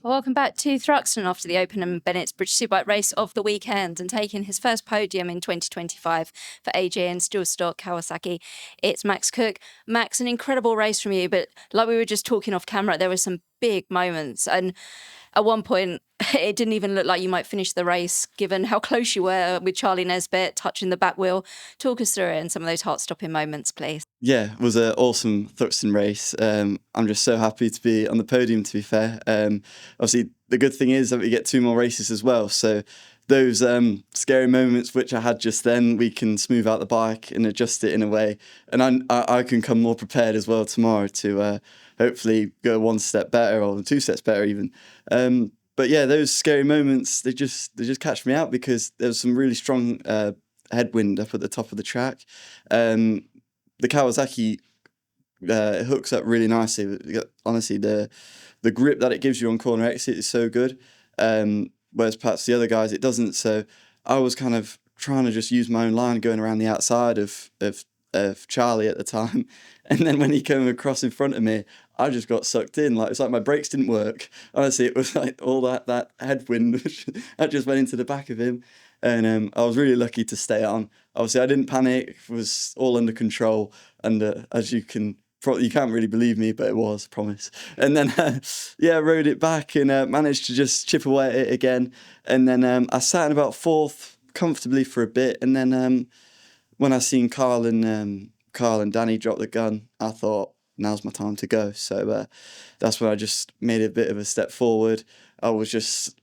Welcome back to Thruxton after the Open and Bennetts British Superbike Race of the weekend, and taking his first podium in 2025 for AJ and Steel Stock Kawasaki. It's Max Cook. Max, an incredible race from you, but like we were just talking off camera, there were some big moments, and at one point it didn't even look like you might finish the race given how close you were with Charlie Nesbitt touching the back wheel. Talk us through it and some of those heart-stopping moments, please. Yeah, it was an awesome Thruxton race. I'm just so happy to be on the podium, to be fair. Obviously, the good thing is that we get 2 more races as well. So those scary moments which I had just then, we can smooth out the bike and adjust it in a way. And I can come more prepared as well tomorrow to hopefully go 1 step better or 2 steps better even. But yeah, those scary moments, they just catch me out because there's some really strong headwind up at the top of the track. The Kawasaki hooks up really nicely. Honestly, the grip that it gives you on corner exit is so good, whereas perhaps the other guys it doesn't. So I was kind of trying to just use my own line going around the outside of Charlie at the time, and then when he came across in front of me, I just got sucked in. Like, it's like my brakes didn't work. Honestly, it was like all that headwind that just went into the back of him. And I was really lucky to stay on. Obviously, I didn't panic. It was all under control. And as you can't really believe me, but it was, promise. And then, rode it back and managed to just chip away at it again. And then I sat in about 4th comfortably for a bit. And then when I seen Carl and Danny drop the gun, I thought, now's my time to go. So that's when I just made a bit of a step forward. I was just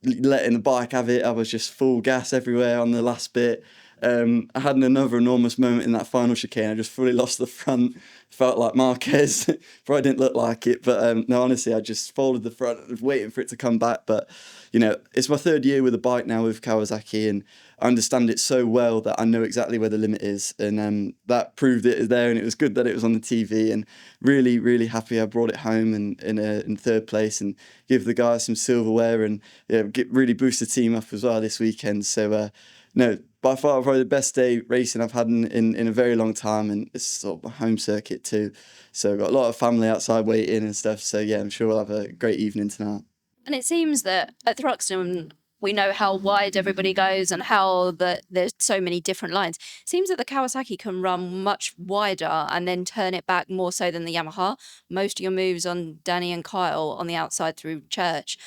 letting the bike have it. I was just full gas everywhere on the last bit. I had another enormous moment in that final chicane. I just fully lost the front. Felt like Marquez. Probably didn't look like it, but no, honestly, I just folded the front. I was waiting for it to come back. But, you know, it's my 3rd year with a bike now with Kawasaki, and I understand it so well that I know exactly where the limit is. And that proved it is there, and it was good that it was on the TV, and really, really happy I brought it home in 3rd place and give the guys some silverware and really boost the team up as well this weekend. So, no, by far probably the best day racing I've had in a very long time, and it's sort of my home circuit too. So I've got a lot of family outside waiting and stuff. So yeah, I'm sure we'll have a great evening tonight. And it seems that at Thruxton, we know how wide everybody goes and how there's so many different lines. It seems that the Kawasaki can run much wider and then turn it back more so than the Yamaha. Most of your moves on Danny and Kyle on the outside through Church.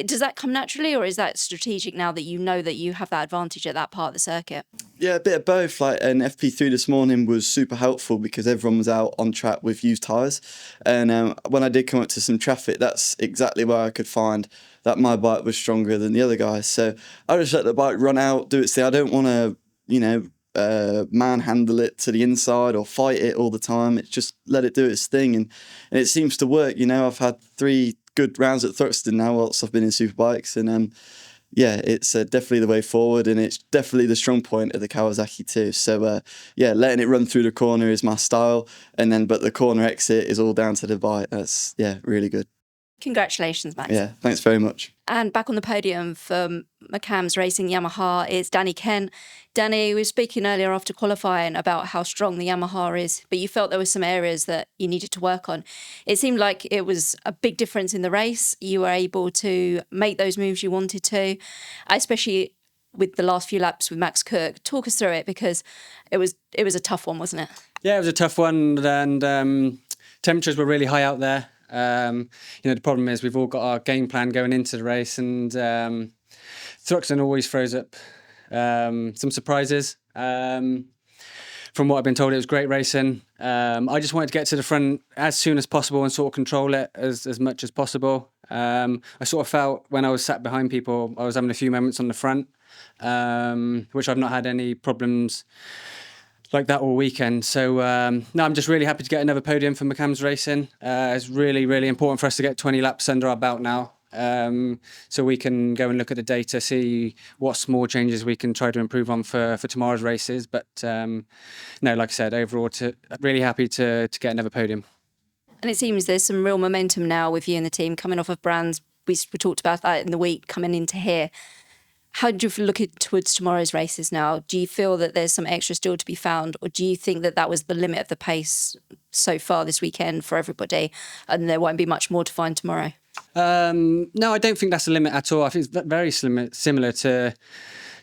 Does that come naturally, or is that strategic now that you know that you have that advantage at that part of the circuit? Yeah, a bit of both. Like, and FP3 this morning was super helpful because everyone was out on track with used tyres. And when I did come up to some traffic, that's exactly where I could find that my bike was stronger than the other guys. So I just let the bike run out, do its thing. I don't want to, manhandle it to the inside or fight it all the time. It's just let it do its thing. And it seems to work. You know, I've had 3 good rounds at Thruxton now whilst I've been in superbikes, and it's definitely the way forward, and it's definitely the strong point of the Kawasaki too. So letting it run through the corner is my style, but the corner exit is all down to the bike. That's really good. Congratulations, Max. Yeah, thanks very much. And back on the podium for McCam's Racing Yamaha is Danny Kent. Danny, we were speaking earlier after qualifying about how strong the Yamaha is, but you felt there were some areas that you needed to work on. It seemed like it was a big difference in the race. You were able to make those moves you wanted to, especially with the last few laps with Max Cook. Talk us through it, because it was a tough one, wasn't it? Yeah, it was a tough one, and temperatures were really high out there. The problem is we've all got our game plan going into the race, and Thruxton always throws up some surprises. From what I've been told, it was great racing. I just wanted to get to the front as soon as possible and sort of control it as much as possible. I sort of felt when I was sat behind people, I was having a few moments on the front, which I've not had any problems like that all weekend. So I'm just really happy to get another podium for McCam's Racing. It's really, really important for us to get 20 laps under our belt now, so we can go and look at the data, see what small changes we can try to improve on for tomorrow's races. But like I said, overall, really happy to get another podium. And it seems there's some real momentum now with you and the team coming off of Brands. We talked about that in the week coming into here. How do you look towards tomorrow's races now? Do you feel that there's some extra still to be found, or do you think that was the limit of the pace so far this weekend for everybody, and there won't be much more to find tomorrow? No, I don't think that's a limit at all. I think it's very similar to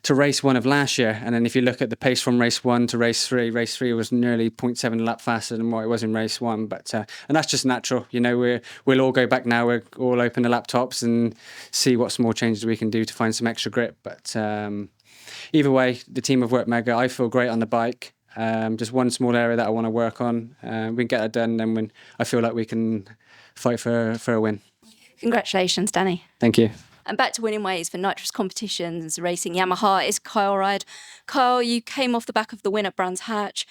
race 1 of last year. And then if you look at the pace from race 1 to race 3 was nearly 0.7 lap faster than what it was in race 1. But and that's just natural. You know, we'll all go back now. We'll all open the laptops and see what small changes we can do to find some extra grip. But either way, the team have worked mega. I feel great on the bike. Just one small area that I want to work on. We can get that done, then when I feel like we can fight for a win. Congratulations, Danny. Thank you. And back to winning ways for nitrous competitions racing Yamaha is Kyle Ride. Kyle, you came off the back of the win at Brands Hatch.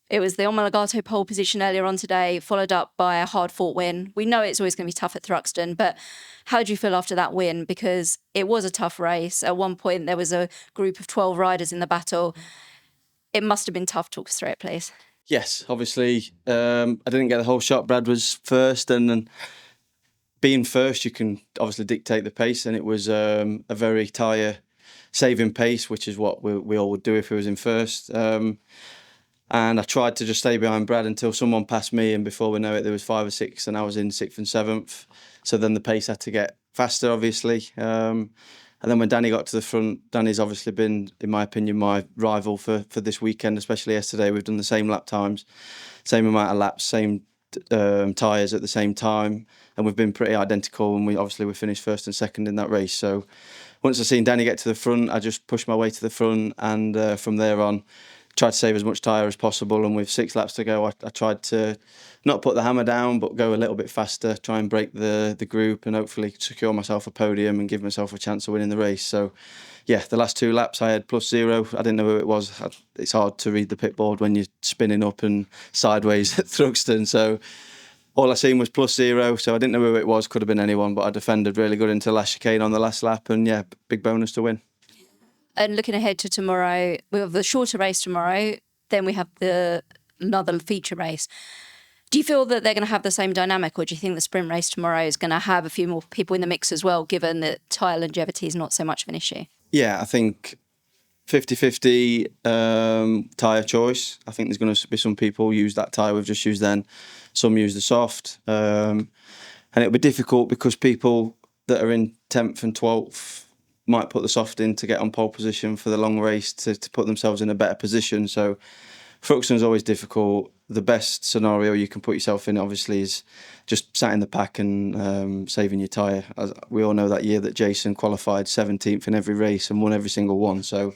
It was the Omologato pole position earlier on today, followed up by a hard-fought win. We know it's always going to be tough at Thruxton, but how did you feel after that win? Because it was a tough race. At one point, there was a group of 12 riders in the battle. It must have been tough. Talk us through it, please. Yes, obviously, I didn't get the whole shot. Brad was first, and then being first, you can obviously dictate the pace, and it was a very tyre-saving pace, which is what we all would do if we was in first. And I tried to just stay behind Brad until someone passed me, and before we know it, there was 5 or 6, and I was in 6th and 7th. So then the pace had to get faster, obviously. And then when Danny got to the front, Danny's obviously been, in my opinion, my rival for this weekend, especially yesterday. We've done the same lap times, same amount of laps, same tyres at the same time, and we've been pretty identical, and we finished first and second in that race. So once I seen Danny get to the front, I just pushed my way to the front, and from there on tried to save as much tyre as possible. And with 6 laps to go, I tried to not put the hammer down, but go a little bit faster, try and break the group, and hopefully secure myself a podium and give myself a chance of winning the race. So yeah, the last 2 laps I had +0. I didn't know who it was. It's hard to read the pit board when you're spinning up and sideways at Thruxton. So all I seen was +0. So I didn't know who it was. Could have been anyone, but I defended really good into the last chicane on the last lap. And yeah, big bonus to win. And looking ahead to tomorrow, we have the shorter race tomorrow. Then we have another feature race. Do you feel that they're going to have the same dynamic, or do you think the sprint race tomorrow is going to have a few more people in the mix as well, given that tyre longevity is not so much of an issue? Yeah, I think 50-50 tyre choice. I think there's going to be some people use that tyre we've just used then. Some use the soft. And it'll be difficult because people that are in 10th and 12th might put the soft in to get on pole position for the long race to put themselves in a better position. So Thruxton's always difficult. The best scenario you can put yourself in, obviously, is just sat in the pack and saving your tyre. As we all know that year that Jason qualified 17th in every race and won every single one. So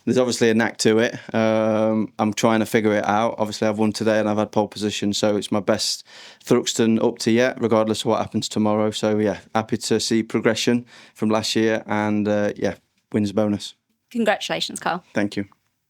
there's obviously a knack to it. I'm trying to figure it out. Obviously, I've won today and I've had pole position, so it's my best Thruxton up to yet, regardless of what happens tomorrow. So yeah, happy to see progression from last year, and yeah, wins bonus. Congratulations, Carl. Thank you.